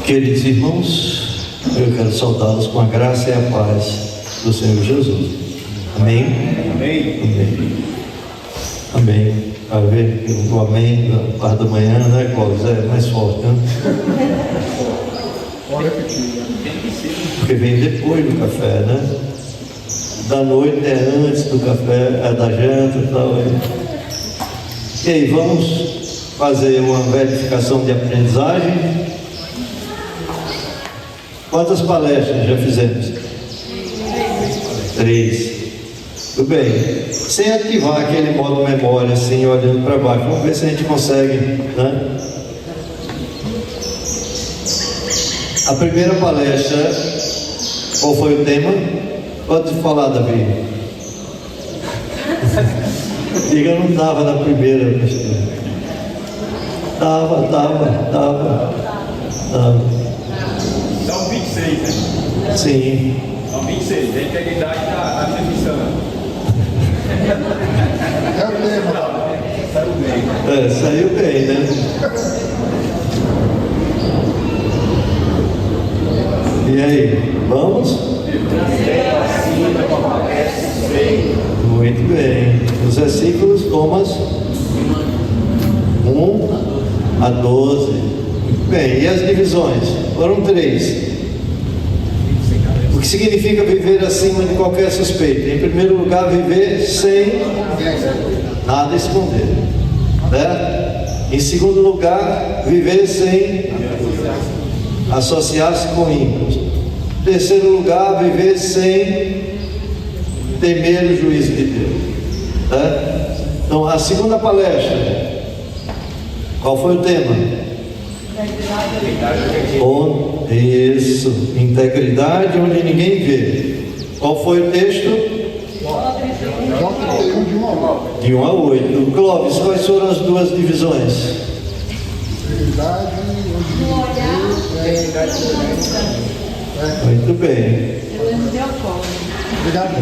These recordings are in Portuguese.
Queridos irmãos, eu quero saudá-los com a graça e a paz do Senhor Jesus. Amém? Amém. Amém. Amém. Vai ver que o amém da parte da manhã, né, Clóvis? É mais forte, né? Porque vem depois do café, né? Da noite é antes do café, é da janta e tal. E aí, vamos fazer uma verificação de aprendizagem. Quantas palestras já fizemos? 3. Tudo bem. Sem ativar aquele modo memória, assim, olhando para baixo. Vamos ver se a gente consegue, né? A primeira palestra, qual foi o tema? Pode falar, Davi. Diga, não estava na primeira. Estava. Salmo 26, né? Sim. Salmo 26, a integridade da transmissão. É o tema. Saiu bem. Saiu bem, né? E aí, vamos? Muito bem. Os versículos, Thomas? 1 a 12. Muito bem. E as divisões? Foram 3. O que significa viver acima de qualquer suspeita? Em primeiro lugar, viver sem nada esconder. Certo? Em segundo lugar, viver sem associar-se com ímpios. Em terceiro lugar, viver sem temer o juízo de Deus. Certo? Então, a segunda palestra, qual foi o tema? Isso, integridade onde ninguém vê. Qual foi o texto? De 1 a 8. Clóvis, quais foram as duas divisões? Muito bem.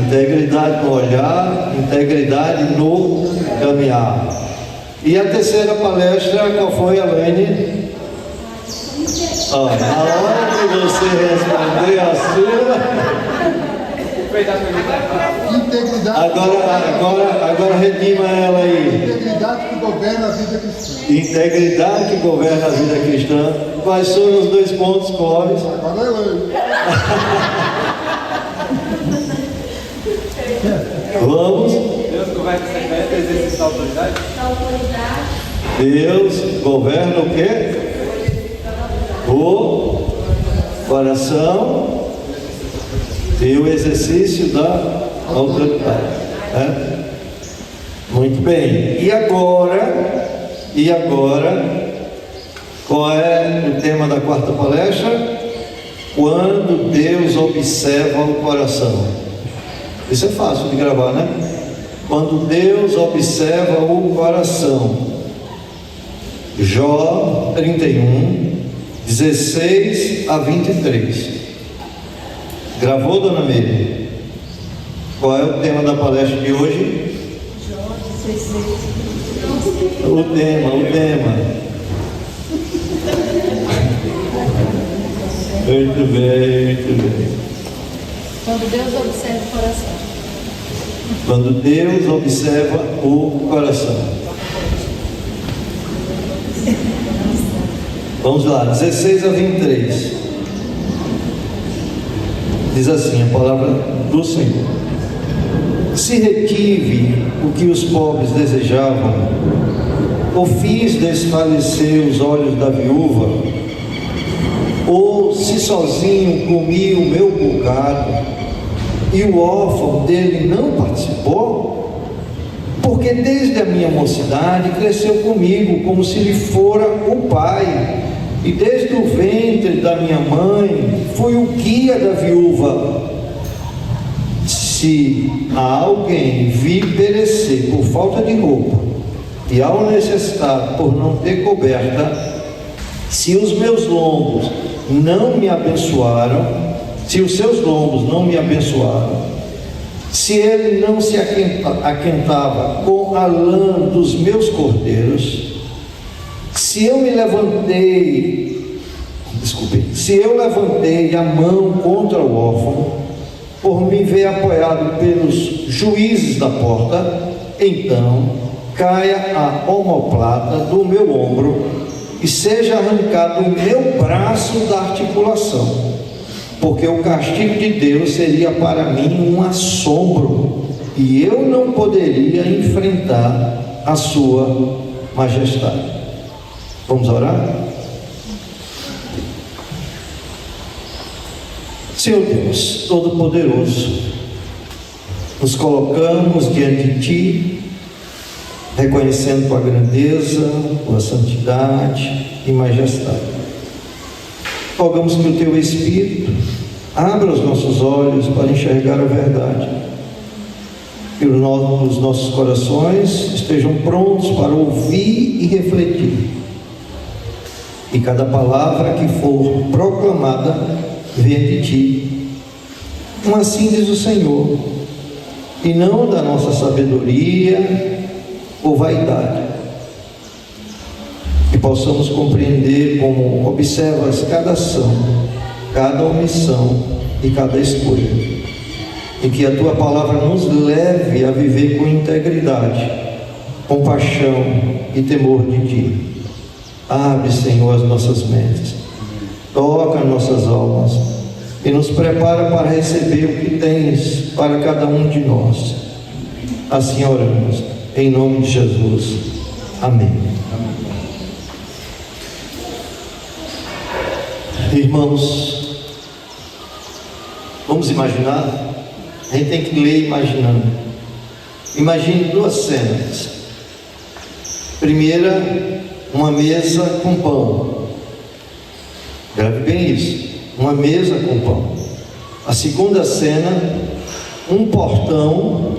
Integridade no olhar, integridade no caminhar. E a terceira palestra, qual foi, Elaine? Na hora que você responder a sua, Integridade. agora redima ela aí. Integridade que governa a vida cristã. Integridade que governa a vida cristã. Quais foram os 2 pontos, Clóvis? Agora é lei. Vamos. Deus governa o secreto, exerce a autoridade. Deus governa o quê? O coração e o exercício da autoridade. Muito bem. E agora, qual é o tema da quarta palestra? Quando Deus observa o coração. Isso é fácil de gravar, né? Quando Deus observa o coração. Jó 31, 16 a 23. Gravou, dona Meire? Qual é o tema da palestra de hoje? O tema. Muito bem. Quando Deus observa o coração. Quando Deus observa o coração. Vamos lá, 16 a 23. Diz assim a palavra do Senhor: se retive o que os pobres desejavam, ou fiz desfalecer os olhos da viúva, ou se sozinho comi o meu bocado, e o órfão dele não participou? Porque desde a minha mocidade cresceu comigo, como se lhe fora o pai, e desde o ventre da minha mãe fui o guia da viúva. Se a alguém vir perecer por falta de roupa, e ao necessitar por não ter coberta, se os meus lombos não me abençoaram, se os seus lombos não me abençoaram, se ele não se aquentava com a lã dos meus cordeiros, se eu me levantei se eu levantei a mão contra o órfão, por me ver apoiado pelos juízes da porta, então caia a omoplata do meu ombro e seja arrancado o meu braço da articulação, porque o castigo de Deus seria para mim um assombro, e eu não poderia enfrentar a sua majestade. Vamos orar? Senhor Deus Todo-Poderoso, nos colocamos diante de Ti, reconhecendo Tua grandeza, Tua santidade e majestade. Rogamos que o Teu Espírito abra os nossos olhos para enxergar a verdade, que os nossos corações estejam prontos para ouvir e refletir, e cada palavra que for proclamada venha de Ti, como assim diz o Senhor, e não da nossa sabedoria ou vaidade, que possamos compreender como observas cada ação, cada omissão e cada escolha, e que a Tua palavra nos leve a viver com integridade, compaixão e temor de Ti. Abre, Senhor, as nossas mentes, toca nossas almas e nos prepara para receber o que Tens para cada um de nós. Assim oramos, em nome de Jesus. Amém. Irmãos, vamos imaginar? A gente tem que ler imaginando. Imagine duas cenas. Primeira, uma mesa com pão. Grave bem isso, uma mesa com pão. A segunda cena, um portão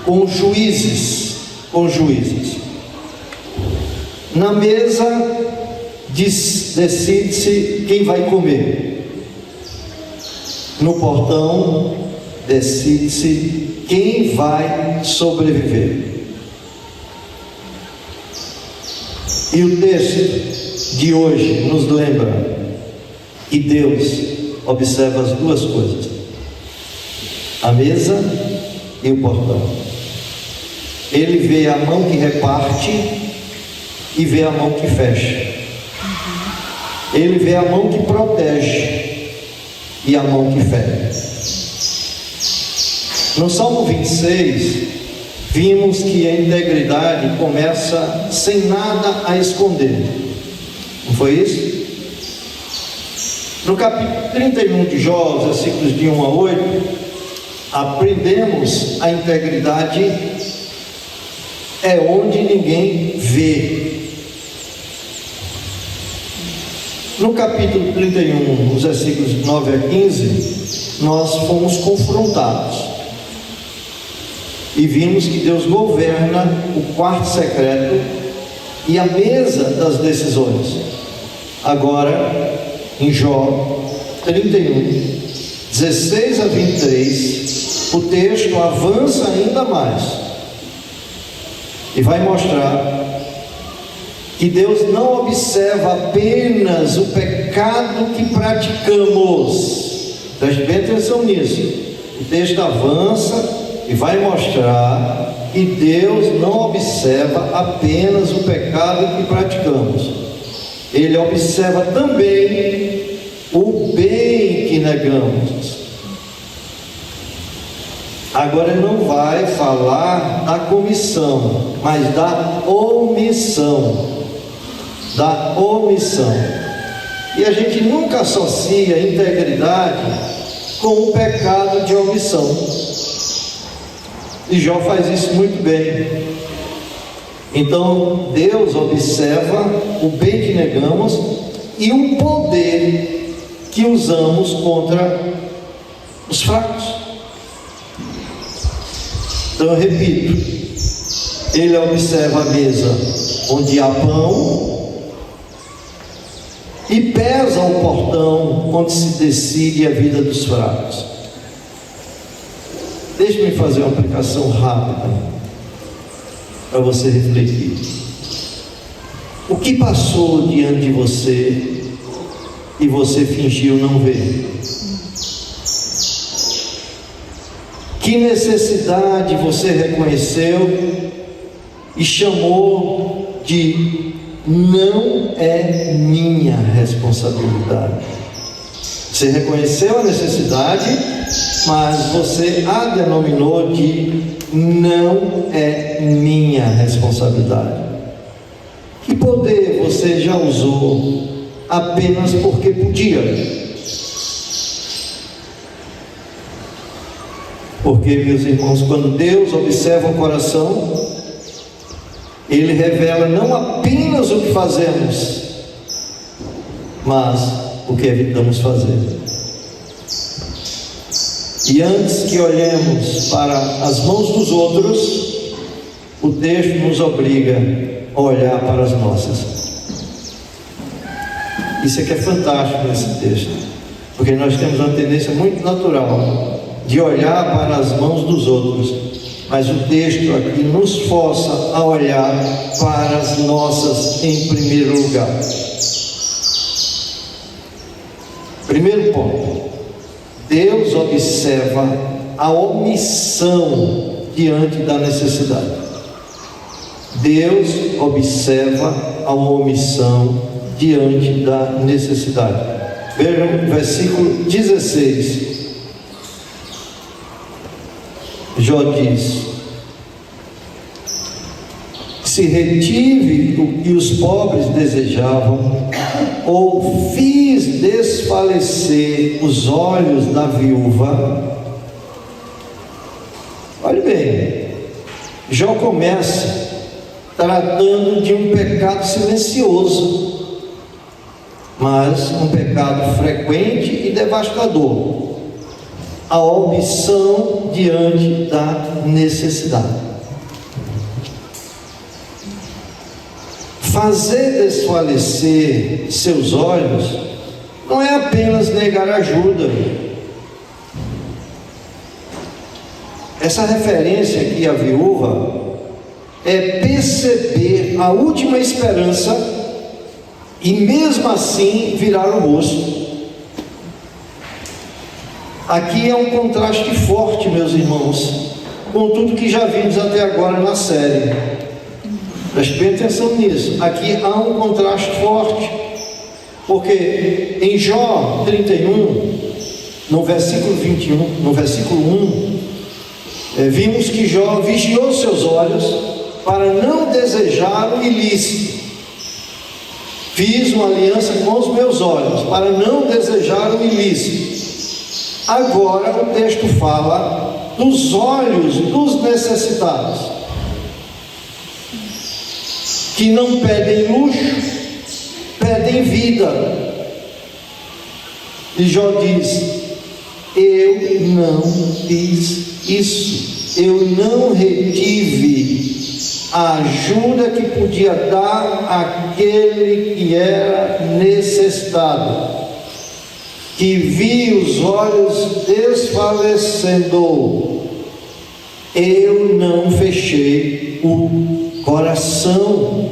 com juízes. Na mesa decide-se quem vai comer. No portão decide-se quem vai sobreviver. E o texto de hoje nos lembra que Deus observa as duas coisas: a mesa e o portão. Ele vê a mão que reparte e vê a mão que fecha. Ele vê a mão que protege e a mão que fere. No Salmo 26, vimos que a integridade começa sem nada a esconder. Não foi isso? No capítulo 31 de Jó, versículos de 1 a 8, aprendemos a integridade é onde ninguém vê. No capítulo 31, nos versículos 9 a 15, nós fomos confrontados e vimos que Deus governa o quarto secreto e a mesa das decisões. Agora, em Jó 31, 16 a 23, o texto avança ainda mais e vai mostrar que Deus não observa apenas o pecado que praticamos. Preste bem atenção nisso. O texto avança e vai mostrar que Deus não observa apenas o pecado que praticamos. Ele observa também o bem que negamos. Agora ele não vai falar da comissão, mas da omissão. Da omissão. E a gente nunca associa a integridade com o pecado de omissão. E Jó faz isso muito bem. Então Deus observa o bem que negamos e o poder que usamos contra os fracos. Então eu repito, ele observa a mesa onde há pão e pesa o portão onde se decide a vida dos fracos. Deixe-me fazer uma aplicação rápida para você refletir. O que passou diante de você e você fingiu não ver? Que necessidade você reconheceu e chamou de não é minha responsabilidade? Você reconheceu a necessidade, mas você a denominou de não é minha responsabilidade. Que poder você já usou apenas porque podia? Porque, meus irmãos, quando Deus observa o coração, Ele revela não apenas o que fazemos, mas o que evitamos fazer. E antes que olhemos para as mãos dos outros, o texto nos obriga a olhar para as nossas. Isso é que é fantástico nesse texto, porque nós temos uma tendência muito natural de olhar para as mãos dos outros, mas o texto aqui nos força a olhar para as nossas em primeiro lugar. Primeiro ponto: Deus observa a omissão diante da necessidade. Deus observa a omissão diante da necessidade. Vejam o versículo 16. Jó diz: se retive o que os pobres desejavam, ou fiz desfalecer os olhos da viúva. Olhe bem, Jó começa tratando de um pecado silencioso, mas um pecado frequente e devastador: a omissão diante da necessidade. Fazer desfalecer seus olhos não é apenas negar ajuda. Essa referência aqui à viúva é perceber a última esperança e mesmo assim virar o rosto. Aqui é um contraste forte, meus irmãos, com tudo que já vimos até agora na série. Preste bem atenção nisso. Aqui há um contraste forte, porque em Jó 31, no versículo 21, no versículo 1, vimos que Jó vigiou seus olhos para não desejar o ilícito. Fiz uma aliança com os meus olhos para não desejar o ilícito. Agora o texto fala dos olhos dos necessitados, que não pedem luxo, pedem vida. E Jó diz: eu não fiz isso, eu não retive a ajuda que podia dar àquele que era necessitado, que vi os olhos desfalecendo. Eu não fechei o coração.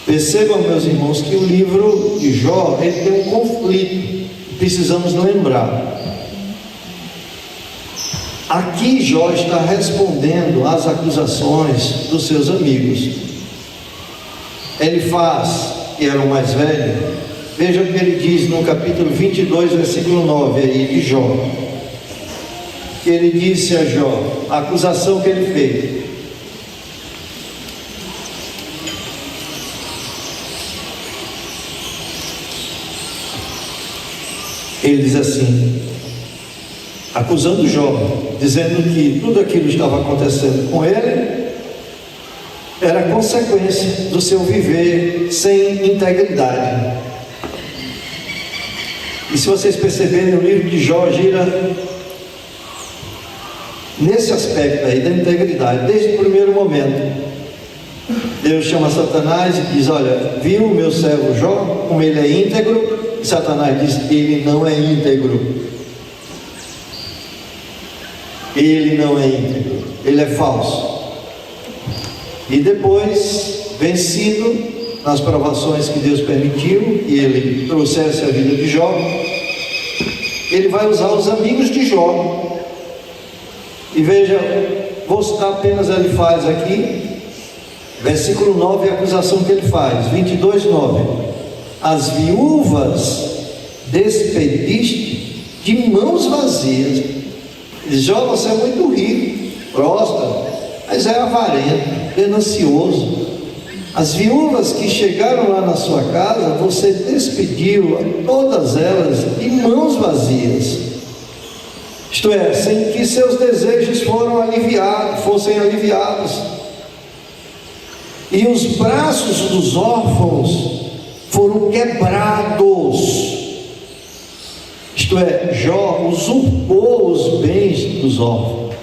Percebam, meus irmãos, que o livro de Jó, ele tem um conflito, precisamos lembrar. Aqui Jó está respondendo às acusações dos seus amigos. Elifaz, que era o mais velho, veja o que ele diz no capítulo 22, versículo 9 aí de Jó. Que ele disse a Jó, a acusação que ele fez: ele diz assim, acusando Jó, dizendo que tudo aquilo que estava acontecendo com ele era consequência do seu viver sem integridade. E se vocês perceberem, o livro de Jó gira nesse aspecto aí da integridade, desde o primeiro momento. Deus chama Satanás e diz: olha, viu o meu servo Jó, como ele é íntegro? E Satanás diz: ele não é íntegro. Ele não é íntegro, ele é falso. E depois, vencido, nas provações que Deus permitiu que ele trouxesse a vida de Jó, ele vai usar os amigos de Jó. E veja, vou citar apenas, ele faz aqui, versículo 9, a acusação que ele faz, 22:9. As viúvas despediste de mãos vazias. Diz: Jó, você é muito rico, próspero, mas é avarento, ganancioso. As viúvas que chegaram lá na sua casa, você despediu a todas elas de mãos vazias. Isto é, sem que seus desejos fossem aliviados. E os braços dos órfãos foram quebrados. Isto é, Jó usurpou os bens dos órfãos,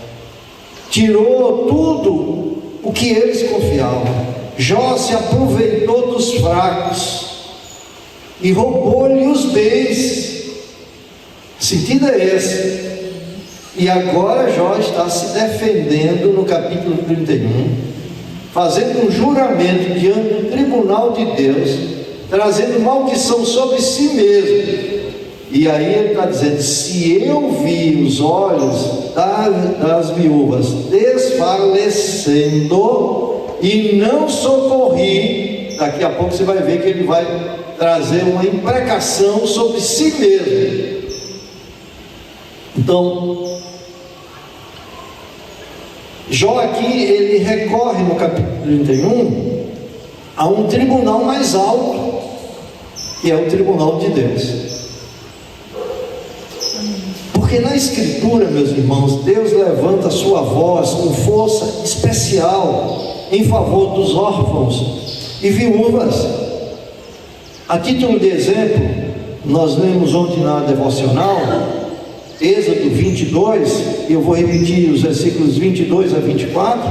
tirou tudo o que eles confiavam. Jó se aproveitou dos fracos e roubou-lhe os bens. O sentido é esse. E agora Jó está se defendendo no capítulo 31, fazendo um juramento diante do tribunal de Deus, trazendo maldição sobre si mesmo. E aí ele está dizendo: se eu vi os olhos das viúvas desfalecendo e não socorri, daqui a pouco você vai ver que ele vai trazer uma imprecação sobre si mesmo. Então, Jó aqui, ele recorre no capítulo 31 a um tribunal mais alto, que é o tribunal de Deus. Porque na Escritura, meus irmãos, Deus levanta a sua voz com força especial em favor dos órfãos e viúvas. A título de exemplo, nós lemos ontem na devocional, Êxodo 22, e eu vou repetir os versículos 22 a 24,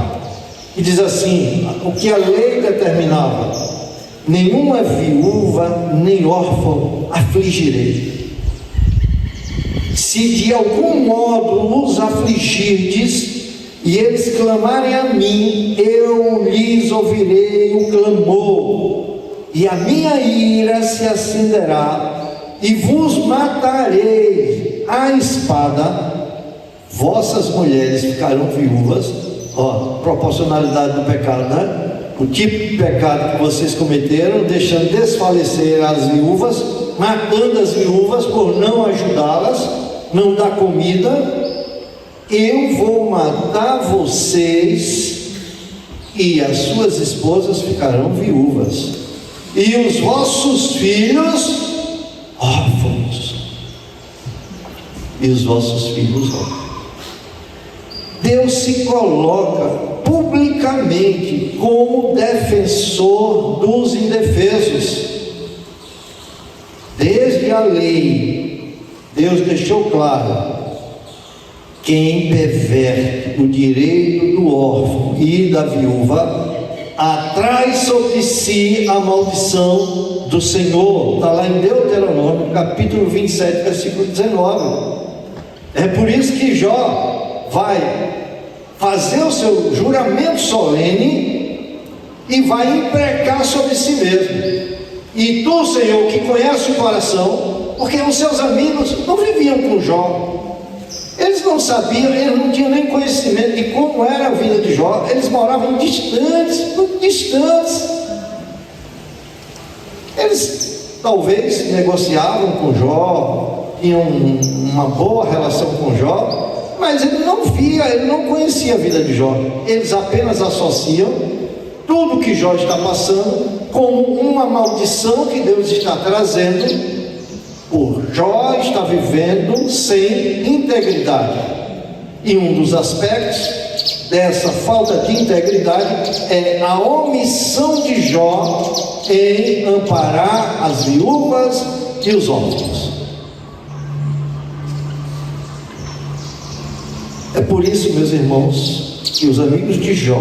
que diz assim: o que a lei determinava: nenhuma viúva nem órfão afligirei. Se de algum modo os afligirdes, e eles clamarem a mim, eu lhes ouvirei o clamor, e a minha ira se acenderá, e vos matarei à espada. Vossas mulheres ficarão viúvas. Proporcionalidade do pecado, né? O tipo de pecado que vocês cometeram, deixando desfalecer as viúvas, matando as viúvas por não ajudá-las, não dar comida. Eu vou matar vocês, e as suas esposas ficarão viúvas, e os vossos filhos órfãos, e os vossos filhos órfãos. Deus se coloca publicamente como defensor dos indefesos. Desde a lei, Deus deixou claro: quem perverte o direito do órfão e da viúva atrai sobre si a maldição do Senhor. Está lá em Deuteronômio, capítulo 27, versículo 19. É por isso que Jó vai fazer o seu juramento solene e vai imprecar sobre si mesmo. E tu, Senhor, que conhece o coração, porque os seus amigos não viviam com Jó, eles não sabiam, eles não tinham nem conhecimento de como era a vida de Jó, eles moravam distantes, muito distantes. Eles talvez negociavam com Jó, tinham uma boa relação com Jó, mas ele não via, ele não conhecia a vida de Jó. Eles apenas associam tudo que Jó está passando como uma maldição que Deus está trazendo por Jó estar vivendo sem integridade. E um dos aspectos dessa falta de integridade é a omissão de Jó em amparar as viúvas e os órfãos. É por isso, meus irmãos, que os amigos de Jó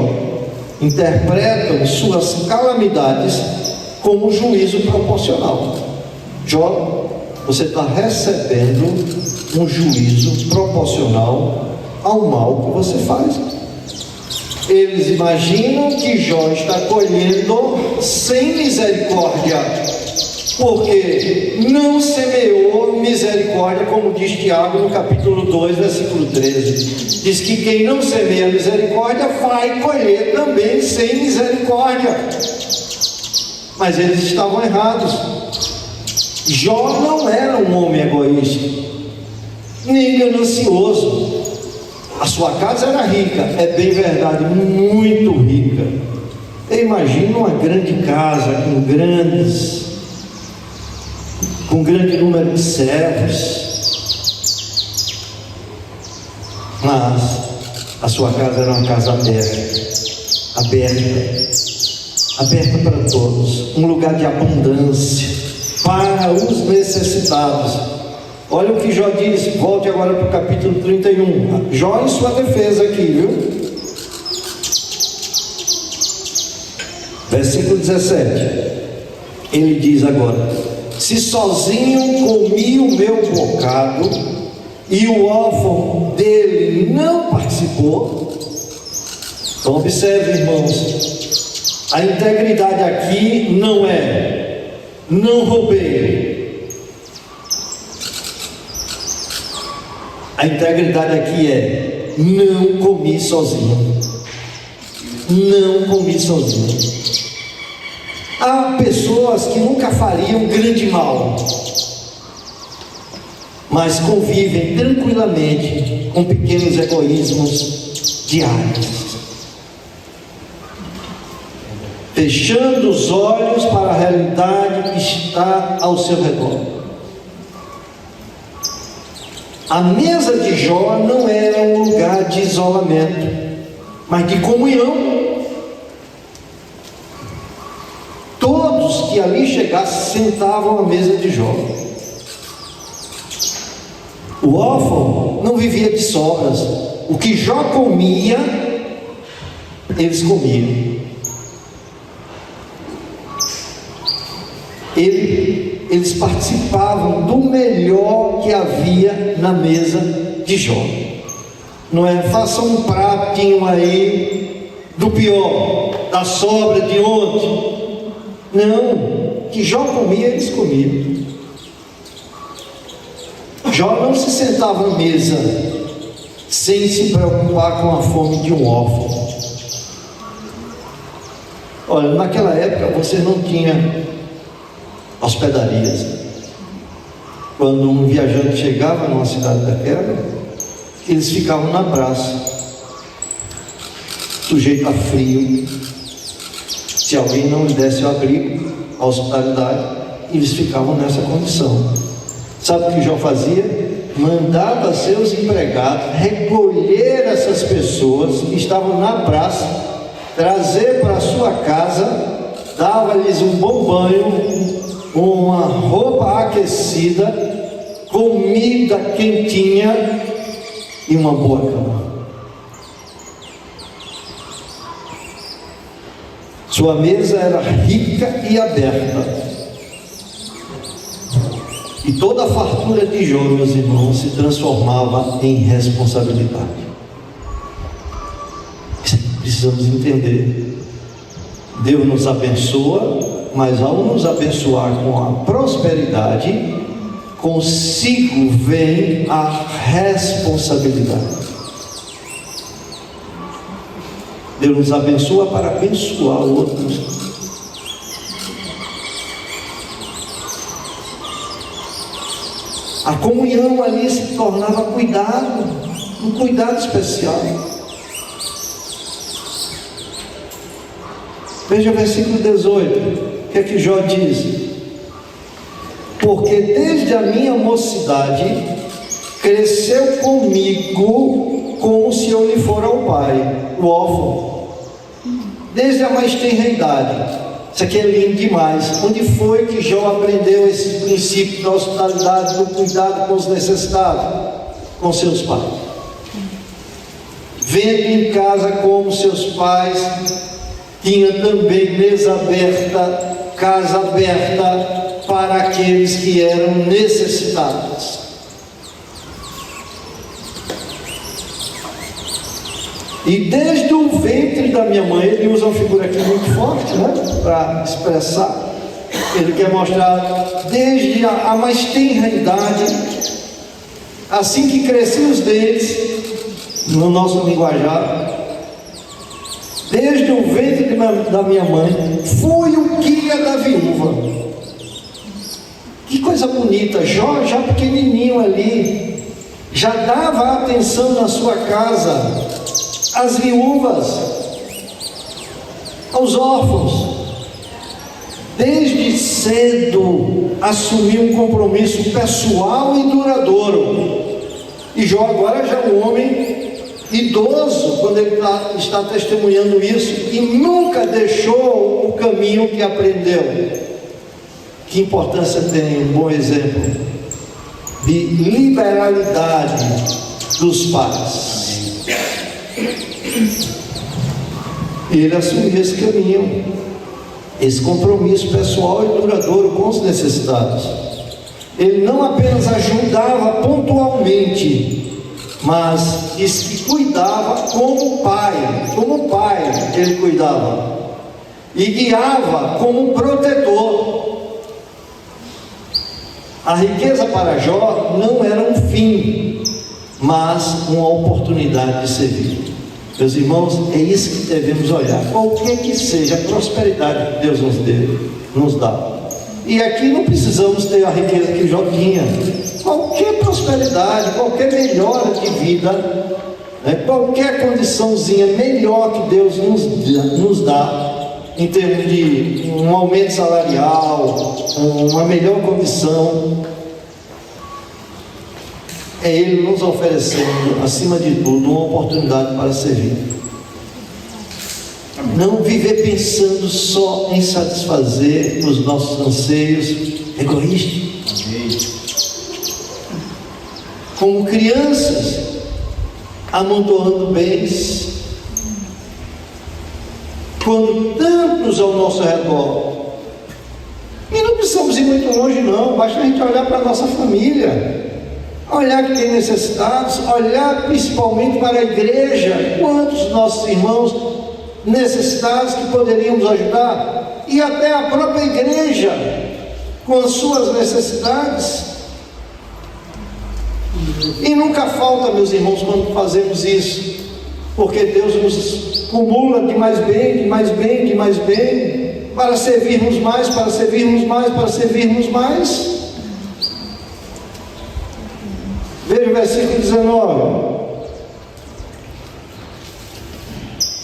interpretam suas calamidades como juízo proporcional. Jó, você está recebendo um juízo proporcional ao mal que você faz. Eles imaginam que Jó está colhendo sem misericórdia, porque não semeou misericórdia, como diz Tiago no capítulo 2, versículo 13. Diz que quem não semeia misericórdia vai colher também sem misericórdia. Mas eles estavam errados. Jó não era um homem egoísta, nem ganancioso. A sua casa era rica, é bem verdade, muito rica. Eu imagino uma grande casa com grande número de servos, mas a sua casa era uma casa aberta para todos, um lugar de abundância para os necessitados. Olha o que Jó diz, volte agora para o capítulo 31. Jó em sua defesa aqui, viu? Versículo 17. Ele diz agora: se sozinho comi o meu bocado e o órfão dele não participou. Então observe, irmãos, a integridade aqui não é não roubei. A integridade aqui é não comi sozinho. Não comi sozinho. Há pessoas que nunca fariam grande mal, mas convivem tranquilamente com pequenos egoísmos diários, fechando os olhos para a realidade que está ao seu redor. A mesa de Jó não era um lugar de isolamento, mas de comunhão. Todos que ali chegassem sentavam à mesa de Jó. O órfão não vivia de sobras. O que Jó comia, eles comiam. Eles participavam do melhor que havia na mesa de Jó. Não é, faça um pratinho aí do pior, da sobra de ontem. Não, que Jó comia, eles comiam. Jó não se sentava à mesa sem se preocupar com a fome de um órfão. Olha, naquela época você não tinha hospedarias. Quando um viajante chegava numa cidade daquela, eles ficavam na praça, sujeito a frio. Se alguém não lhe desse o abrigo, a hospitalidade, eles ficavam nessa condição. Sabe o que Jó fazia? Mandava seus empregados recolher essas pessoas que estavam na praça, trazer para a sua casa, dava-lhes um bom banho, uma roupa aquecida, comida quentinha e uma boa cama. Sua mesa era rica e aberta, e toda a fartura de Jó, meus irmãos, se transformava em responsabilidade. Isso precisamos entender. Deus nos abençoa, mas ao nos abençoar com a prosperidade, consigo vem a responsabilidade. Deus nos abençoa para abençoar outros. A comunhão ali se tornava cuidado, um cuidado especial. Veja o versículo 18, o que é que Jó diz? Porque desde a minha mocidade cresceu comigo como se eu lhe fora o pai, o órfão. Desde a mais tenra idade. Isso aqui é lindo demais. Onde foi que Jó aprendeu esse princípio da hospitalidade, do cuidado com os necessitados? Com seus pais. Vendo em casa como seus pais tinha também mesa aberta, casa aberta para aqueles que eram necessitados. E desde o ventre da minha mãe, ele usa uma figura aqui muito forte, né? Para expressar. Ele quer mostrar desde a mais tenra idade, assim que cresciam os dentes, no nosso linguajar, desde o ventre da minha mãe, fui o guia da viúva. Que coisa bonita. Jó, já pequenininho ali, já dava atenção na sua casa às viúvas, aos órfãos. Desde cedo assumiu um compromisso pessoal e duradouro. E Jó agora já é um homem idoso, quando ele está testemunhando isso, e nunca deixou o caminho que aprendeu. Que importância tem um bom exemplo de liberalidade dos pais. Ele assumiu esse caminho, esse compromisso pessoal e duradouro com os necessitados. Ele não apenas ajudava pontualmente, mas diz que cuidava como pai ele cuidava, e guiava como protetor. A riqueza para Jó não era um fim, mas uma oportunidade de servir. Meus irmãos, é isso que devemos olhar. Qualquer que seja a prosperidade que Deus nos dá. E aqui não precisamos ter a riqueza que Jó tinha. Qualquer prosperidade, qualquer melhora de vida, né, qualquer condiçãozinha melhor que Deus nos dá, em termos de um aumento salarial, uma melhor condição, é Ele nos oferecendo, acima de tudo, uma oportunidade para servir. Amém. Não viver pensando só em satisfazer os nossos anseios egoístas. Amém. Como crianças, amontoando bens, quando tantos ao nosso redor. E não precisamos ir muito longe não, basta a gente olhar para a nossa família, olhar que tem necessitados, olhar principalmente para a igreja, quantos nossos irmãos necessitados que poderíamos ajudar, e até a própria igreja com as suas necessidades. E nunca falta, meus irmãos, quando fazemos isso, porque Deus nos cumula de mais bem, de mais bem, de mais bem, para servirmos mais, para servirmos mais, para servirmos mais. Veja o versículo 19.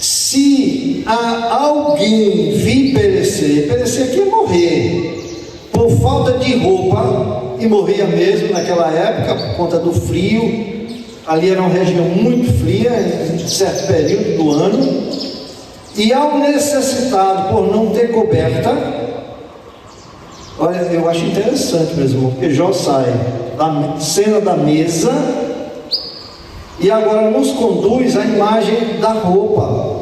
Se a alguém vir perecer aqui é morrer, por falta de roupa, e morria mesmo naquela época, por conta do frio, ali era uma região muito fria, em certo período do ano, e ao necessitado por não ter coberta, olha, eu acho interessante mesmo, porque Jó sai da cena da mesa e agora nos conduz à imagem da roupa.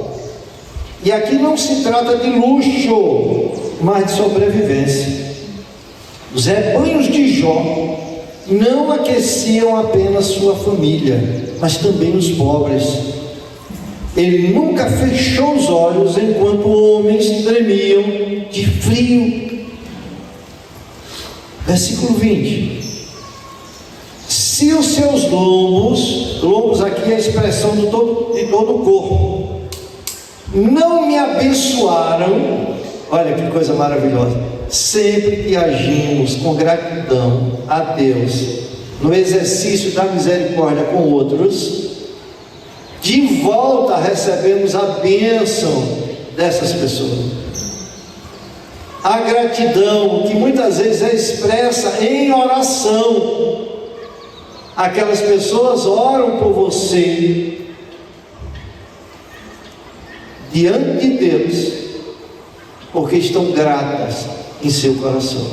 E aqui não se trata de luxo, mas de sobrevivência. Os rebanhos de Jó não aqueciam apenas sua família, mas também os pobres. Ele nunca fechou os olhos enquanto homens tremiam de frio. Versículo 20. Se os seus lombos aqui é a expressão de todo o corpo, não me abençoaram, olha que coisa maravilhosa, sempre que agimos com gratidão a Deus, no exercício da misericórdia com outros, de volta recebemos a bênção dessas pessoas. A gratidão que muitas vezes é expressa em oração. Aquelas pessoas oram por você diante de Deus, porque estão gratas em seu coração.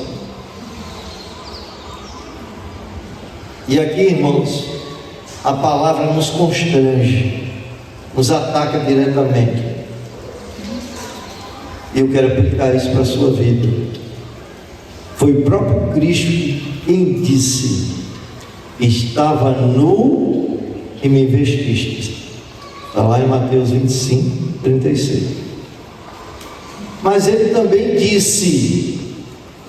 E aqui, irmãos, a palavra nos constrange, nos ataca diretamente. E eu quero aplicar isso para a sua vida. Foi o próprio Cristo quem disse: estava nu e me vestiste. Está lá em Mateus 25, 36. Mas ele também disse: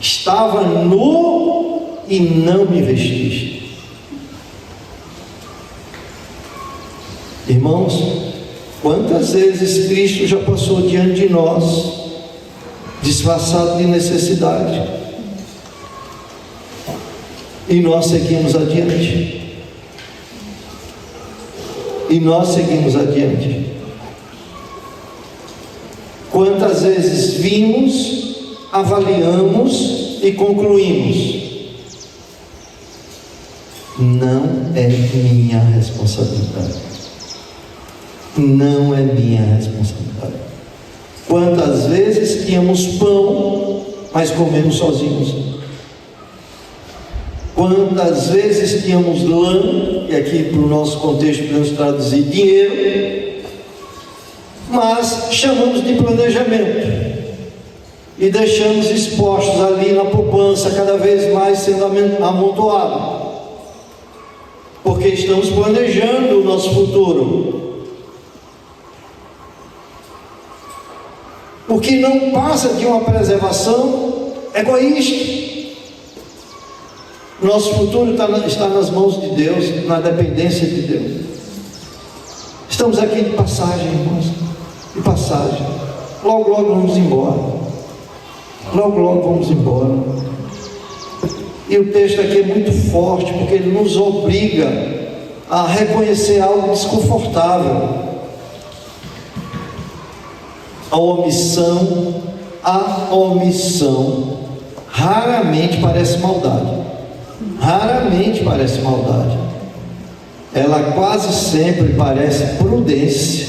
estava nu e não me vestiste. Irmãos, quantas vezes Cristo já passou diante de nós, disfarçado de necessidade, e nós seguimos adiante. E nós seguimos adiante. Quantas vezes vimos, avaliamos e concluímos: não é minha responsabilidade. Não é minha responsabilidade. Quantas vezes tínhamos pão, mas comemos sozinhos? Quantas vezes tínhamos lã, e aqui para o nosso contexto podemos traduzir dinheiro, mas chamamos de planejamento e deixamos expostos ali na poupança, cada vez mais sendo amontoado, porque estamos planejando o nosso futuro. Porque não passa de uma preservação egoísta. Nosso futuro está nas mãos de Deus, na dependência de Deus. Estamos aqui de passagem, irmãos, de passagem. Logo, logo vamos embora. Logo, logo vamos embora. E o texto aqui é muito forte, porque ele nos obriga a reconhecer algo desconfortável. A omissão raramente parece maldade. Raramente parece maldade. Ela quase sempre parece prudência.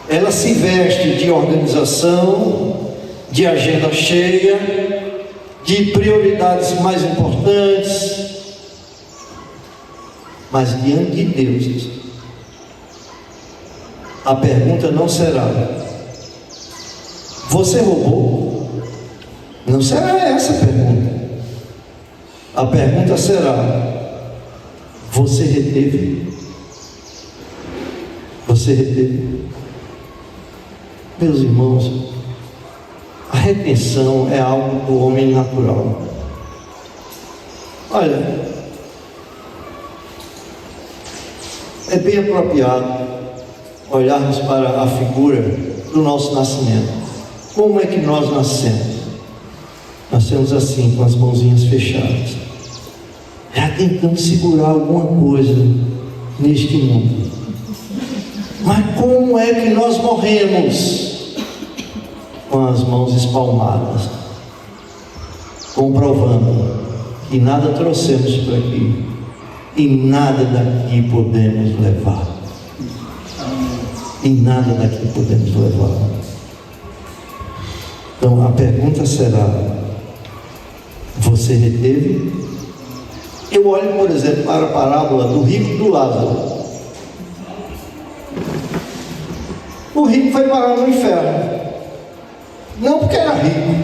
Ela se veste de organização, de agenda cheia, de prioridades mais importantes. Mas diante de Deus, a pergunta não será: você roubou? Não será essa a pergunta. A pergunta será: você reteve? Você reteve? Meus irmãos, a retenção é algo do homem natural. Olha, é bem apropriado olharmos para a figura do nosso nascimento. Como é que nós nascemos? Nascemos assim, com as mãozinhas fechadas, já tentando segurar alguma coisa neste mundo. Mas como é que nós morremos? Com as mãos espalmadas, comprovando que nada trouxemos para aqui e nada daqui podemos levar. E nada daqui podemos levar. Então a pergunta será: você reteve? Eu olho, por exemplo, para a parábola do rico e do Lázaro. O rico foi parar no inferno, não porque era rico,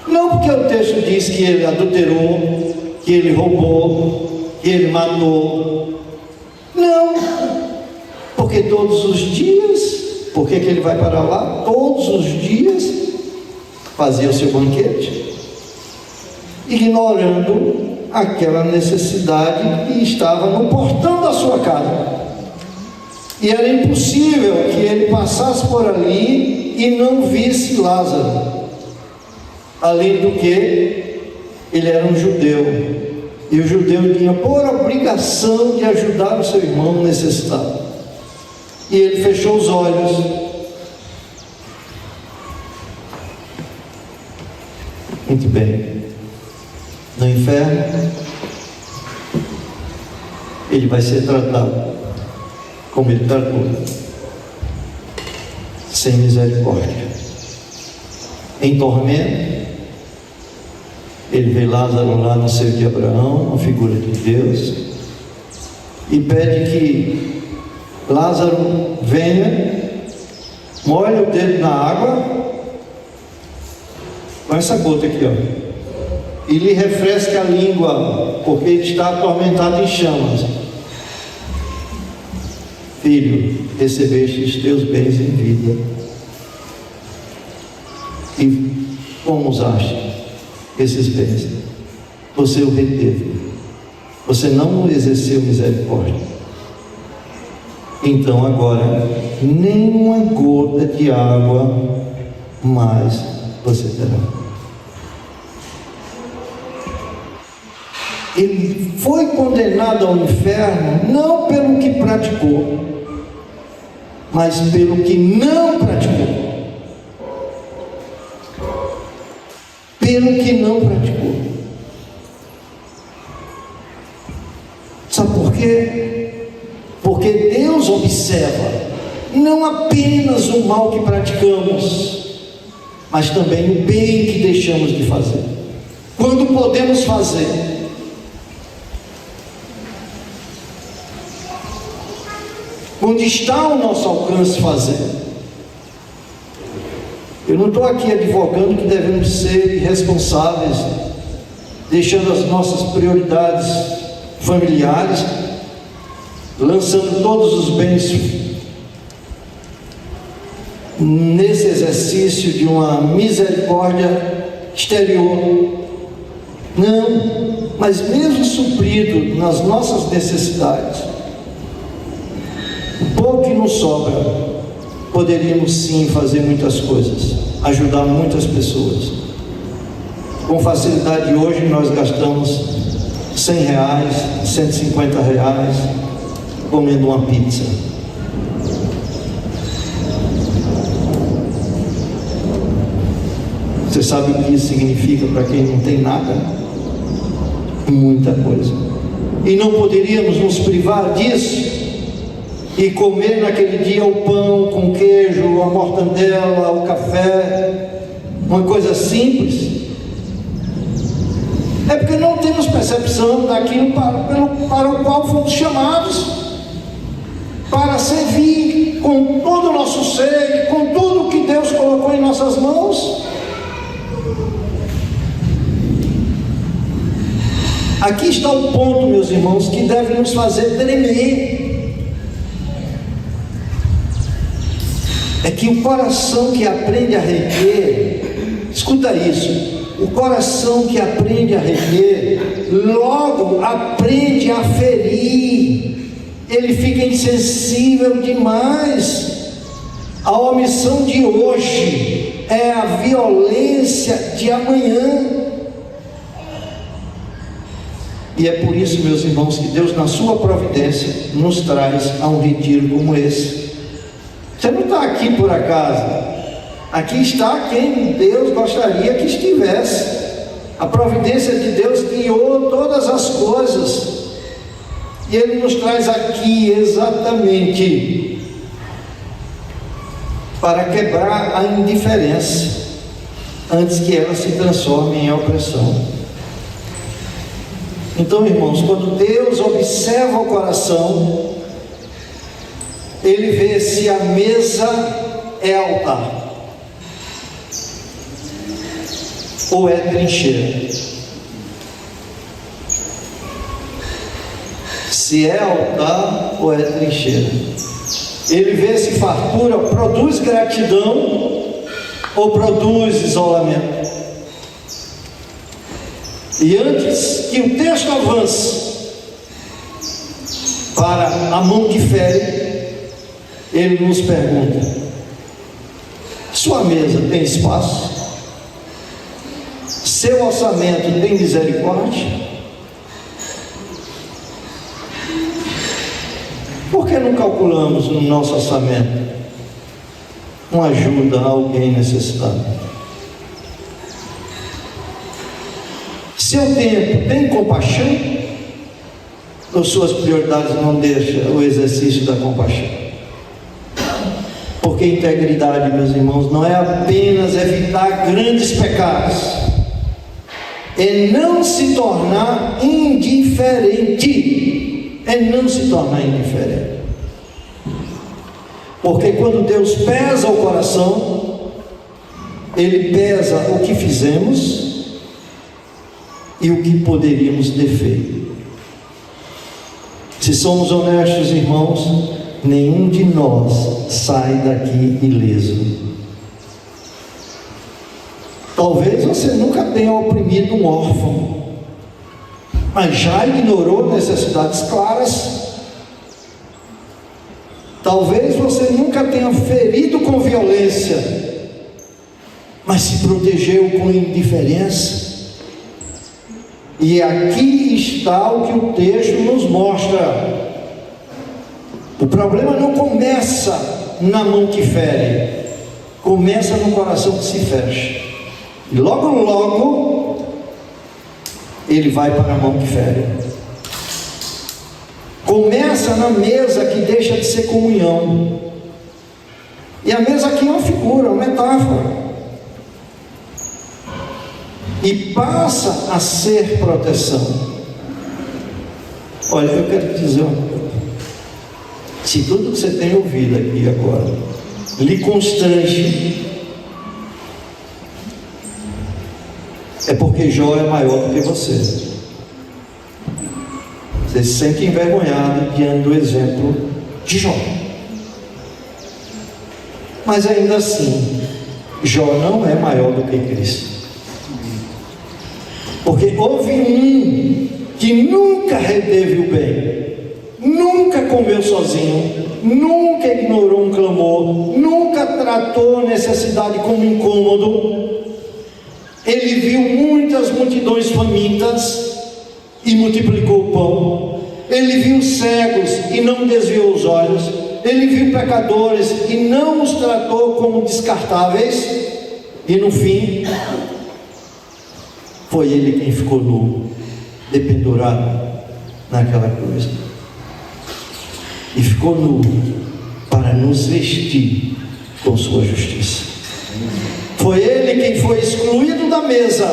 não porque o texto diz que ele adulterou, que ele roubou, que ele matou. Não, porque todos os dias, por que ele vai para lá? Todos os dias fazia o seu banquete, ignorando aquela necessidade que estava no portão da sua casa. E era impossível que ele passasse por ali e não visse Lázaro. Além do que, ele era um judeu, e o judeu tinha por obrigação de ajudar o seu irmão necessitado. E ele fechou os olhos. Muito bem. No inferno, ele vai ser tratado como ele tratou, sem misericórdia. Em tormento, ele vê Lázaro lá no seio de Abraão, a figura de Deus, e pede que Lázaro venha, molhe o dedo na água, com essa gota aqui, ó, e lhe refresque a língua, porque ele está atormentado em chamas. filho, recebeste os teus bens em vida, e como usaste esses bens? Você o reteve, você não exerceu misericórdia. Então agora, nenhuma gota de água mais você terá. Ele foi condenado ao inferno não pelo que praticou, mas pelo que não praticou. Pelo que não praticou. Sabe por quê? Porque Deus observa não apenas o mal que praticamos, mas também o bem que deixamos de fazer. Quando podemos fazer, onde está ao nosso alcance fazer. Eu não estou aqui advogando que devemos ser irresponsáveis, deixando as nossas prioridades familiares, lançando todos os bens nesse exercício de uma misericórdia exterior. Não, mas mesmo suprido nas nossas necessidades, o pouco que nos sobra, poderíamos sim fazer muitas coisas, ajudar muitas pessoas. Com facilidade hoje nós gastamos R$100, R$150 comendo uma pizza. Você sabe o que isso significa para quem não tem nada? Muita coisa. E não poderíamos nos privar disso e comer naquele dia o pão com queijo, a mortandela, o café, uma coisa simples. É porque não temos percepção daquilo para o qual fomos chamados, para servir com todo o nosso ser, com tudo que Deus colocou em nossas mãos. Aqui está o ponto, meus irmãos, que deve nos fazer tremer. É que o coração que aprende a reter, escuta isso, o coração que aprende a reter, logo aprende a ferir, ele fica insensível demais. A omissão de hoje é a violência de amanhã. E é por isso, meus irmãos, que Deus, na sua providência, nos traz a um retiro como esse. Você não está aqui por acaso. Aqui está quem Deus gostaria que estivesse. A providência de Deus guiou todas as coisas. E Ele nos traz aqui exatamente para quebrar a indiferença, antes que ela se transforme em opressão. Então, irmãos, quando Deus observa o coração, Ele vê se a mesa é altar ou é trincheira. Se é altar ou é trincheira. Ele vê se fartura produz gratidão ou produz isolamento. E antes que o texto avance para a mão que fere, ele nos pergunta: sua mesa tem espaço? Seu orçamento tem misericórdia? Por que não calculamos no nosso orçamento uma ajuda a alguém necessitado? Seu tempo tem compaixão? Ou suas prioridades não deixam o exercício da compaixão? Porque integridade, meus irmãos, não é apenas evitar grandes pecados, é não se tornar indiferente. É não se tornar indiferente. Porque quando Deus pesa o coração, Ele pesa o que fizemos e o que poderíamos ter feito. Se somos honestos, irmãos, nenhum de nós sai daqui ileso. Talvez você nunca tenha oprimido um órfão, mas já ignorou necessidades claras. Talvez você nunca tenha ferido com violência, mas se protegeu com indiferença. E aqui está o que o texto nos mostra. O problema não começa na mão que fere, começa no coração que se fecha. E logo, logo, ele vai para a mão que fere. Começa na mesa que deixa de ser comunhão. E a mesa aqui é uma figura, uma metáfora. E passa a ser proteção. Olha, eu quero te dizer uma coisa. Se tudo que você tem ouvido aqui agora lhe constrange, é porque Jó é maior do que você. Você se sente envergonhado diante do exemplo de Jó. Mas ainda assim, Jó não é maior do que Cristo. Porque houve um que nunca reteve o bem, nunca comeu sozinho, nunca ignorou um clamor, nunca tratou a necessidade como incômodo. Ele viu muitas multidões famintas e multiplicou o pão. Ele viu cegos e não desviou os olhos. Ele viu pecadores e não os tratou como descartáveis. E no fim, foi ele quem ficou nu, dependurado naquela cruz. E ficou nu para nos vestir com sua justiça. Foi ele quem foi excluído da mesa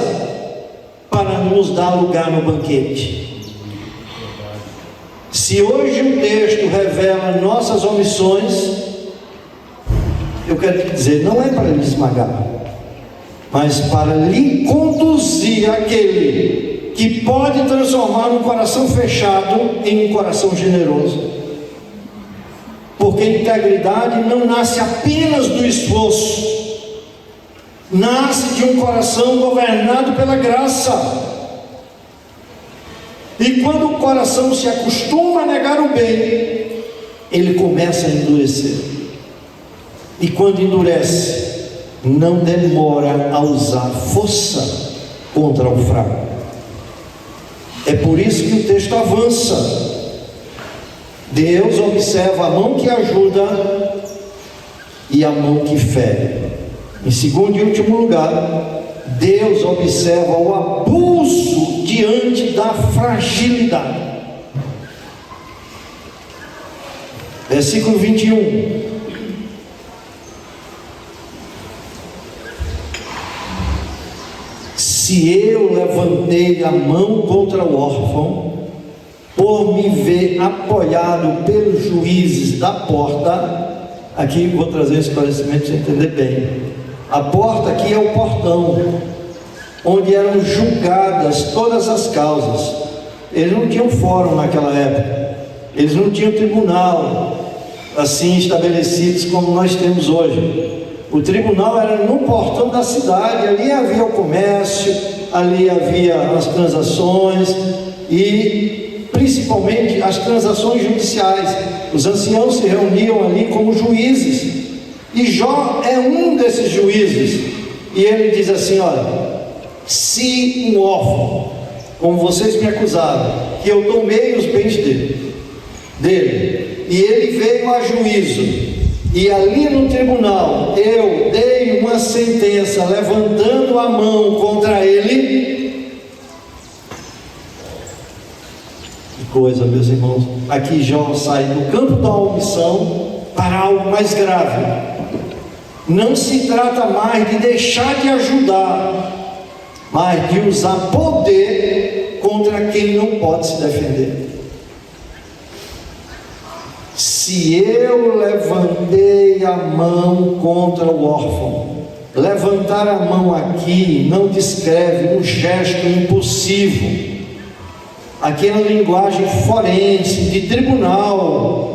para nos dar lugar no banquete. Se hoje o texto revela nossas omissões, eu quero te dizer, não é para lhe esmagar, mas para lhe conduzir àquele que pode transformar um coração fechado em um coração generoso. Porque integridade não nasce apenas do esforço, nasce de um coração governado pela graça. E quando o coração se acostuma a negar o bem, ele começa a endurecer. E quando endurece, não demora a usar força contra o fraco. É por isso que o texto avança. Deus observa a mão que ajuda e a mão que fere. Em segundo e último lugar, Deus observa o abuso diante da fragilidade. Versículo 21. Se eu levantei a mão contra o órfão, por me ver apoiado pelos juízes da porta, aqui vou trazer esse esclarecimento para você entender bem. A porta aqui é o portão, onde eram julgadas todas as causas. Eles não tinham fórum naquela época, eles não tinham tribunal assim estabelecidos como nós temos hoje. O tribunal era no portão da cidade, ali havia o comércio, ali havia as transações e principalmente as transações judiciais. Os anciãos se reuniam ali como juízes. E Jó é um desses juízes. E ele diz assim: olha, se um órfão, como vocês me acusaram, que eu tomei os bens dele, e ele veio a juízo, e ali no tribunal eu dei uma sentença levantando a mão contra ele, que coisa, meus irmãos. Aqui Jó sai do campo da omissão para algo mais grave. Não se trata mais de deixar de ajudar, mas de usar poder contra quem não pode se defender. Se eu levantei a mão contra o órfão, levantar a mão aqui não descreve um gesto impulsivo, aquela linguagem forense, de tribunal.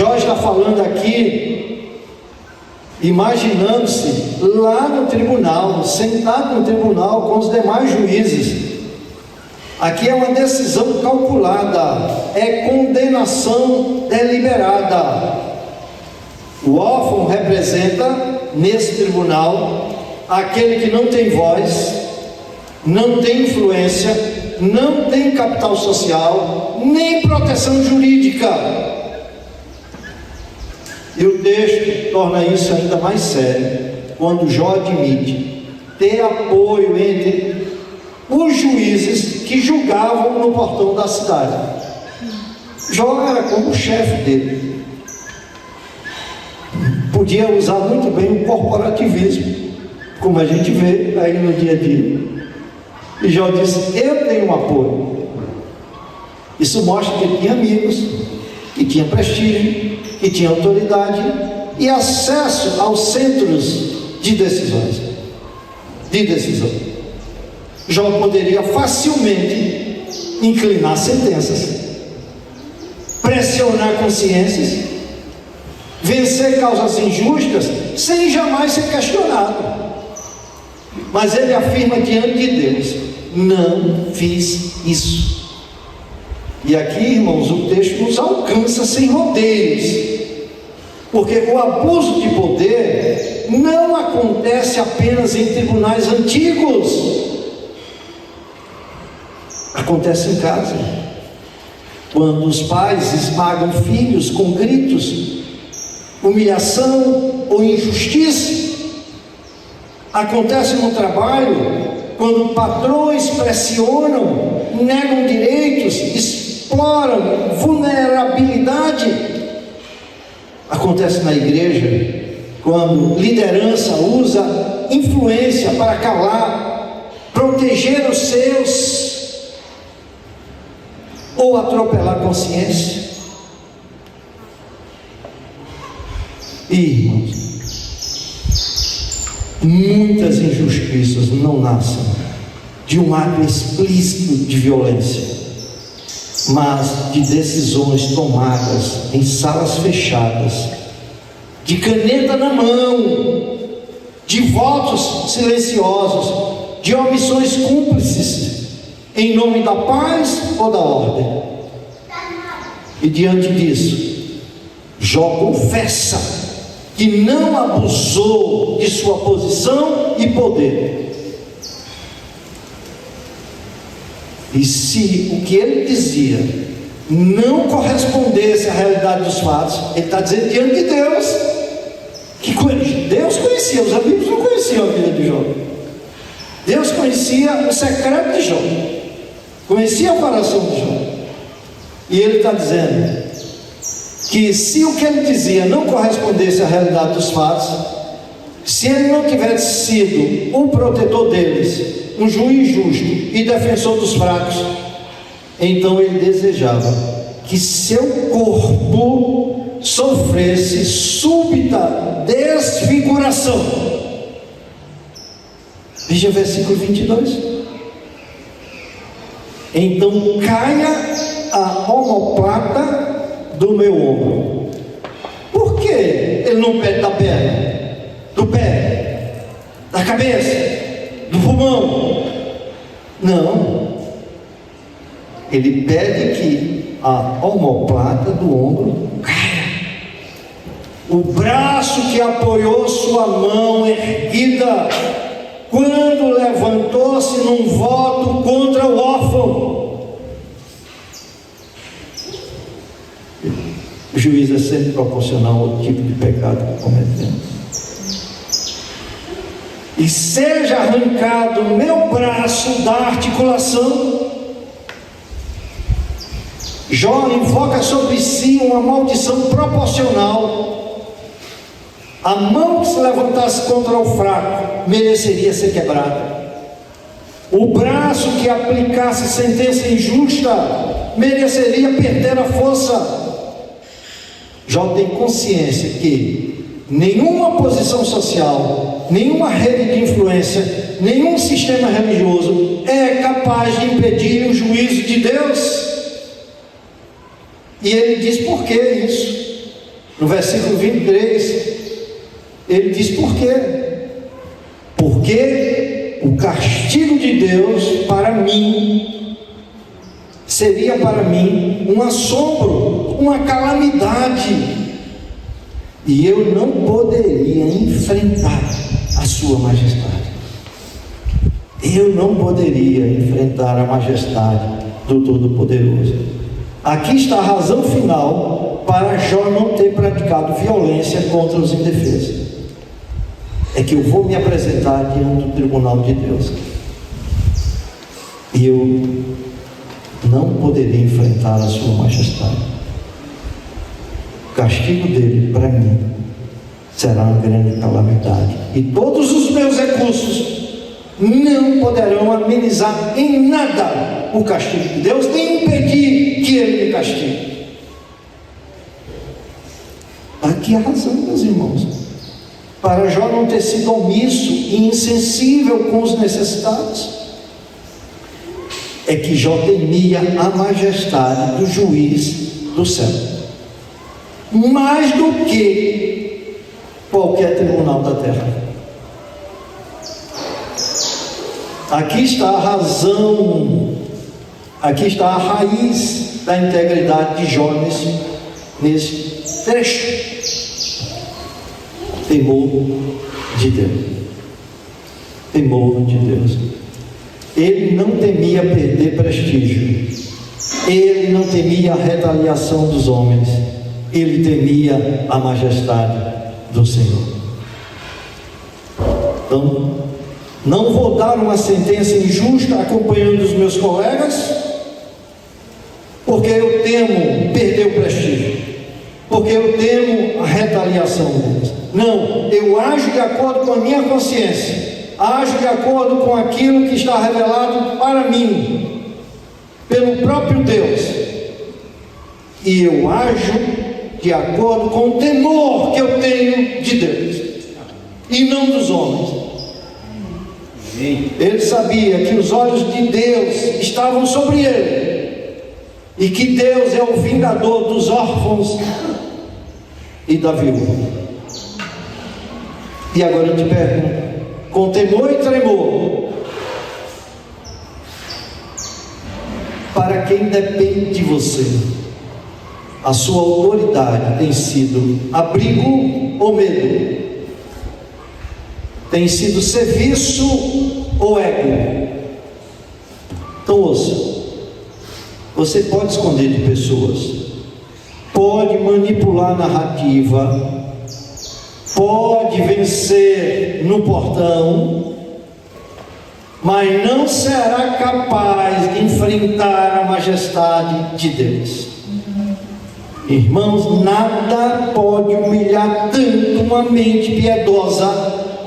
Jó está falando aqui, imaginando-se lá no tribunal, sentado no tribunal com os demais juízes. Aqui é uma decisão calculada, é condenação deliberada. O órfão representa, nesse tribunal, aquele que não tem voz, não tem influência, não tem capital social, nem proteção jurídica. E o texto torna isso ainda mais sério, quando Jó admite ter apoio entre os juízes que julgavam no portão da cidade. Jó era como o chefe dele. Podia usar muito bem o corporativismo, como a gente vê aí no dia a dia. E Jó disse: eu tenho um apoio. Isso mostra que ele tinha amigos, que tinha prestígio, que tinha autoridade e acesso aos centros de decisão. Jó poderia facilmente inclinar sentenças, pressionar consciências, vencer causas injustas sem jamais ser questionado. Mas ele afirma diante de Deus: não fiz isso. E aqui, irmãos, o texto nos alcança sem rodeios, porque o abuso de poder não acontece apenas em tribunais antigos, acontece em casa, quando os pais esmagam filhos com gritos, humilhação ou injustiça. Acontece no trabalho, quando patrões pressionam, negam direitos, exploram vulnerabilidade. Acontece na igreja, quando liderança usa influência para calar, proteger os seus ou atropelar a consciência. Irmãos, muitas injustiças não nascem de um ato explícito de violência, mas de decisões tomadas em salas fechadas, de caneta na mão, de votos silenciosos, de omissões cúmplices, em nome da paz ou da ordem. E diante disso, Jó confessa que não abusou de sua posição e poder. E se o que ele dizia não correspondesse à realidade dos fatos, ele está dizendo diante de Deus, que Deus conhecia, os amigos não conheciam a vida de Jó. Deus conhecia o secreto de Jó, conhecia o coração de Jó. E ele está dizendo que se o que ele dizia não correspondesse à realidade dos fatos, se ele não tivesse sido o protetor deles, um juiz justo e defensor dos fracos, então ele desejava que seu corpo sofresse súbita desfiguração. Veja o versículo 22. Então caia a omoplata do meu ombro. Por que ele não pede da perna, do pé, da cabeça, do pulmão? Não, ele pede que a omoplata do ombro caia. O braço que apoiou sua mão erguida quando levantou-se num voto contra o órfão. O juiz é sempre proporcional ao tipo de pecado que cometemos. E seja arrancado meu braço da articulação. Jó invoca sobre si uma maldição proporcional. A mão que se levantasse contra o fraco mereceria ser quebrada. O braço que aplicasse sentença injusta mereceria perder a força. Jó tem consciência que nenhuma posição social, nenhuma rede de influência, nenhum sistema religioso é capaz de impedir o juízo de Deus. E ele diz: por que isso? No versículo 23, ele diz por quê? Porque o castigo de Deus para mim seria para mim um assombro, uma calamidade, e eu não poderia enfrentar a sua majestade. Eu não poderia enfrentar a majestade do Todo-Poderoso. Aqui está a razão final para Jó não ter praticado violência contra os indefesos. É que eu vou me apresentar diante do tribunal de Deus, e eu não poderia enfrentar a sua majestade. O castigo dele para mim será uma grande calamidade, e todos os meus recursos não poderão amenizar em nada o castigo de Deus, nem impedir que ele me castigue. Aqui a razão, meus irmãos, para Jó não ter sido omisso e insensível com os necessitados, é que Jó temia a majestade do juiz do céu, mais do que qualquer tribunal da terra. Aqui está a razão, aqui está a raiz da integridade de Jó nesse trecho. Temor de Deus. Temor de Deus. Ele não temia perder prestígio, ele não temia a retaliação dos homens, ele temia a majestade do Senhor. Então, não vou dar uma sentença injusta acompanhando os meus colegas, porque eu temo perder o prestígio, porque eu temo a retaliação deles. Não, eu ajo de acordo com a minha consciência, ajo de acordo com aquilo que está revelado para mim, pelo próprio Deus, e eu ajo de acordo com o temor que eu tenho de Deus, e não dos homens. Ele sabia que os olhos de Deus estavam sobre ele, e que Deus é o vingador dos órfãos e da viúva. E agora eu te pergunto, com temor e tremor, para quem depende de você, a sua autoridade tem sido abrigo ou medo? Tem sido serviço ou ego? Então ouça, você pode esconder de pessoas, pode manipular a narrativa, pode vencer no portão, mas não será capaz de enfrentar a majestade de Deus. Irmãos, nada pode humilhar tanto uma mente piedosa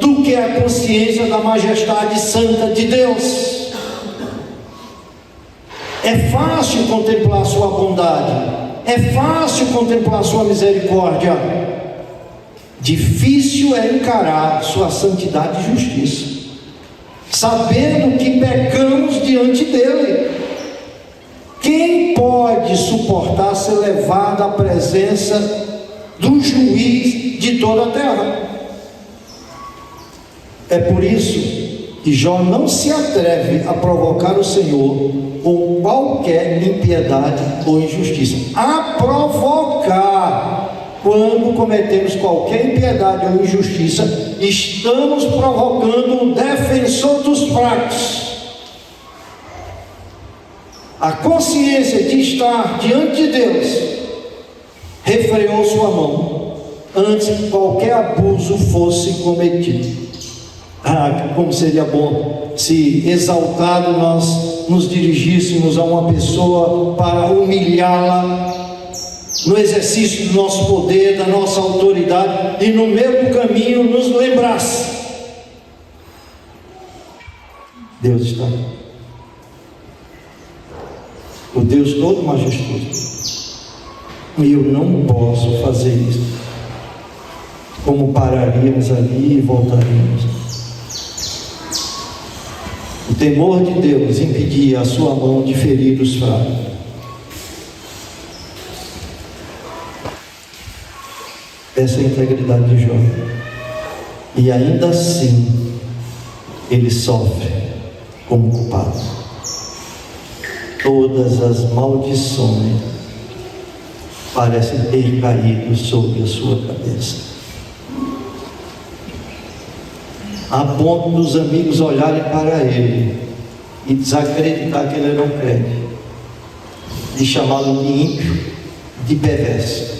do que a consciência da majestade santa de Deus. É fácil contemplar sua bondade, é fácil contemplar sua misericórdia, difícil é encarar sua santidade e justiça, sabendo que pecamos diante dele. Quem pode suportar ser levado à presença do juiz de toda a terra? É por isso que Jó não se atreve a provocar o Senhor com qualquer impiedade ou injustiça. A provocar. Quando cometemos qualquer impiedade ou injustiça, estamos provocando o defensor dos fracos. A consciência de estar diante de Deus refreou sua mão antes que qualquer abuso fosse cometido. Como seria bom se, exaltado, nós nos dirigíssemos a uma pessoa para humilhá-la no exercício do nosso poder, da nossa autoridade, e no meio do caminho nos lembrasse: Deus está aqui, o Deus todo majestoso, e eu não posso fazer isso. Como pararíamos ali e voltaríamos? O temor de Deus impedia a sua mão de ferir os fracos. Essa é a integridade de Jó. E ainda assim, ele sofre como culpado. Todas as maldições parecem ter caído sobre a sua cabeça, a ponto dos amigos olharem para ele e desacreditar que ele era um crente, de chamá-lo de ímpio, de perverso.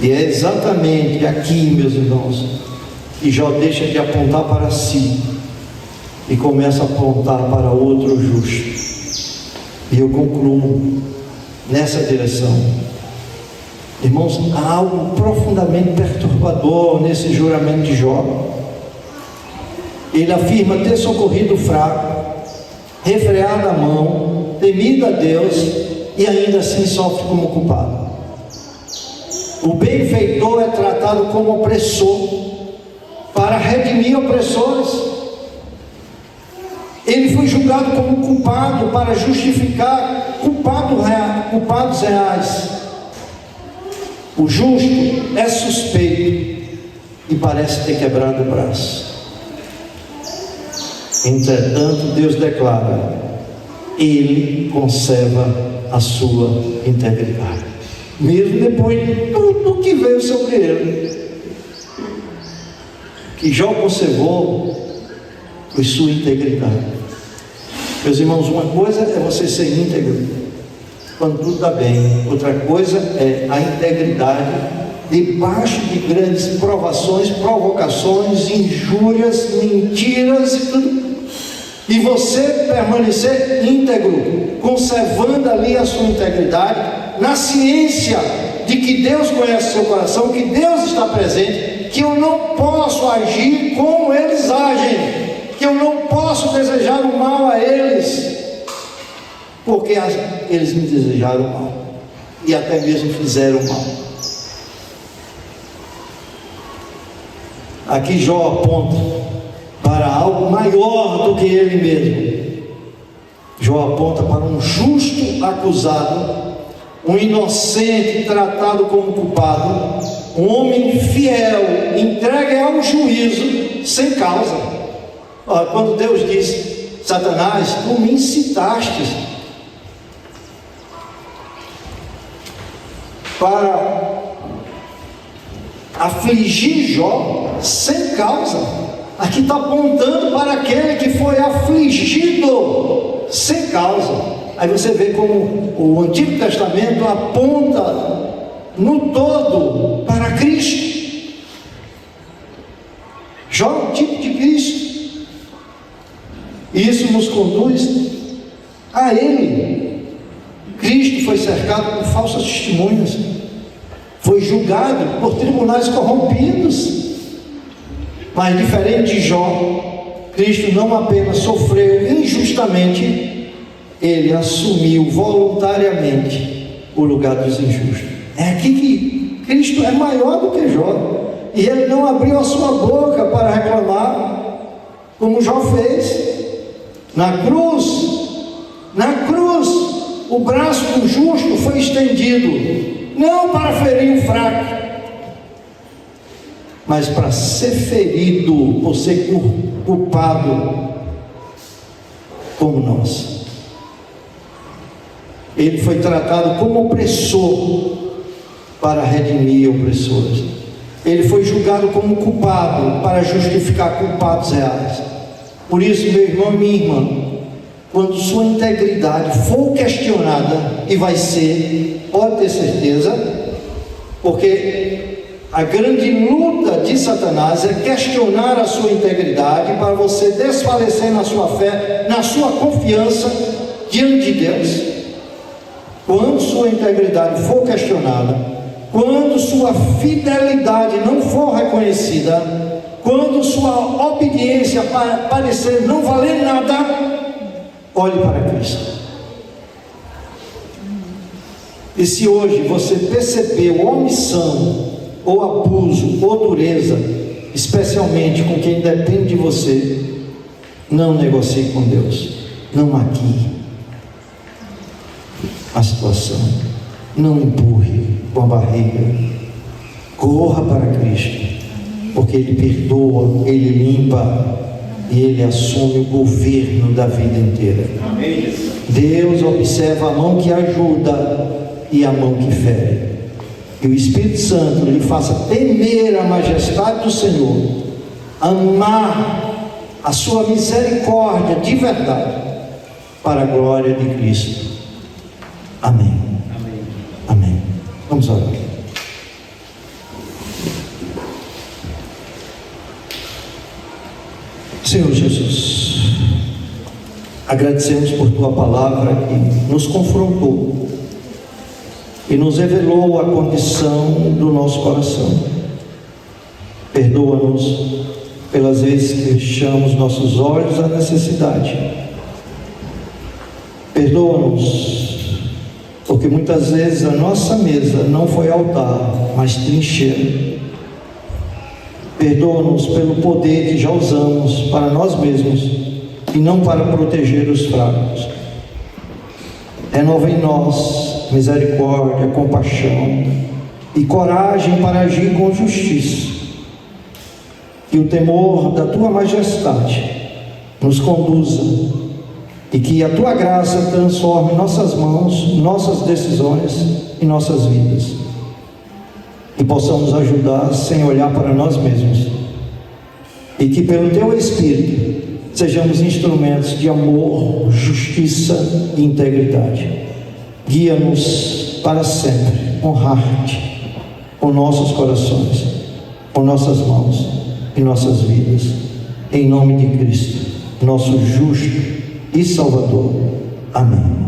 E é exatamente aqui, meus irmãos, que Jó deixa de apontar para si e começa a apontar para outro justo. E eu concluo nessa direção. Irmãos, há algo profundamente perturbador nesse juramento de Jó. Ele afirma ter socorrido o fraco, refreado a mão, temido a Deus, e ainda assim sofre como culpado. O benfeitor é tratado como opressor para redimir opressores. Ele foi julgado como culpado para justificar culpados reais. O justo é suspeito e parece ter quebrado o braço. Entretanto, Deus declara: ele conserva a sua integridade, mesmo depois de tudo que veio sobre ele. Que Jó conservou foi sua integridade. Meus irmãos, uma coisa é você ser íntegro quando tudo está bem, outra coisa é a integridade debaixo de grandes provações, provocações, injúrias, mentiras e tudo, e você permanecer íntegro, conservando ali a sua integridade, na ciência de que Deus conhece seu coração, que Deus está presente, que eu não posso agir como eles agem, que eu não posso desejar o mal a eles, porque eles me desejaram mal e até mesmo fizeram mal. Aqui Jó aponta para algo maior do que ele mesmo. Jó aponta para um justo acusado, um inocente tratado como culpado, um homem fiel entregue ao juízo sem causa. Quando Deus diz: Satanás, tu me incitaste para afligir Jó sem causa. Aqui está apontando para aquele que foi afligido sem causa. Aí você vê como o Antigo Testamento aponta no todo para Cristo. Jó é o tipo de Cristo. Isso nos conduz a Ele. Cristo foi cercado por falsas testemunhas, foi julgado por tribunais corrompidos, mas diferente de Jó, Cristo não apenas sofreu injustamente, Ele assumiu voluntariamente o lugar dos injustos. É aqui que Cristo é maior do que Jó, e Ele não abriu a sua boca para reclamar, como Jó fez. Na cruz, o braço do justo foi estendido, não para ferir o fraco, mas para ser ferido por ser culpado como nós. Ele foi tratado como opressor para redimir opressores. Ele foi julgado como culpado para justificar culpados reais. Por isso, meu irmão e minha irmã, quando sua integridade for questionada, e vai ser, pode ter certeza, porque a grande luta de Satanás é questionar a sua integridade para você desfalecer na sua fé, na sua confiança diante de Deus. Quando sua integridade for questionada, quando sua fidelidade não for reconhecida, quando sua obediência parecer não valer nada, olhe para Cristo. E se hoje você percebeu omissão, ou abuso, ou dureza, especialmente com quem depende de você, não negocie com Deus, não maquie a situação, não empurre, com a barriga. Corra para Cristo, porque Ele perdoa, Ele limpa e Ele assume o governo da vida inteira. Amém. Deus observa a mão que ajuda e a mão que fere. Que o Espírito Santo lhe faça temer a majestade do Senhor, amar a sua misericórdia de verdade, para a glória de Cristo. Amém. Amém. Amém. Vamos orar. Senhor Jesus, agradecemos por Tua palavra que nos confrontou e nos revelou a condição do nosso coração. Perdoa-nos pelas vezes que fechamos nossos olhos à necessidade. Perdoa-nos, porque muitas vezes a nossa mesa não foi altar, mas trincheira. Perdoa-nos pelo poder que já usamos para nós mesmos e não para proteger os fracos. Renova em nós misericórdia, compaixão e coragem para agir com justiça. Que o temor da Tua majestade nos conduza e que a Tua graça transforme nossas mãos, nossas decisões e nossas vidas. E possamos ajudar sem olhar para nós mesmos. E que pelo Teu Espírito sejamos instrumentos de amor, justiça e integridade. Guia-nos para sempre, honrar-te com nossos corações, com nossas mãos e nossas vidas. Em nome de Cristo, nosso justo e Salvador. Amém.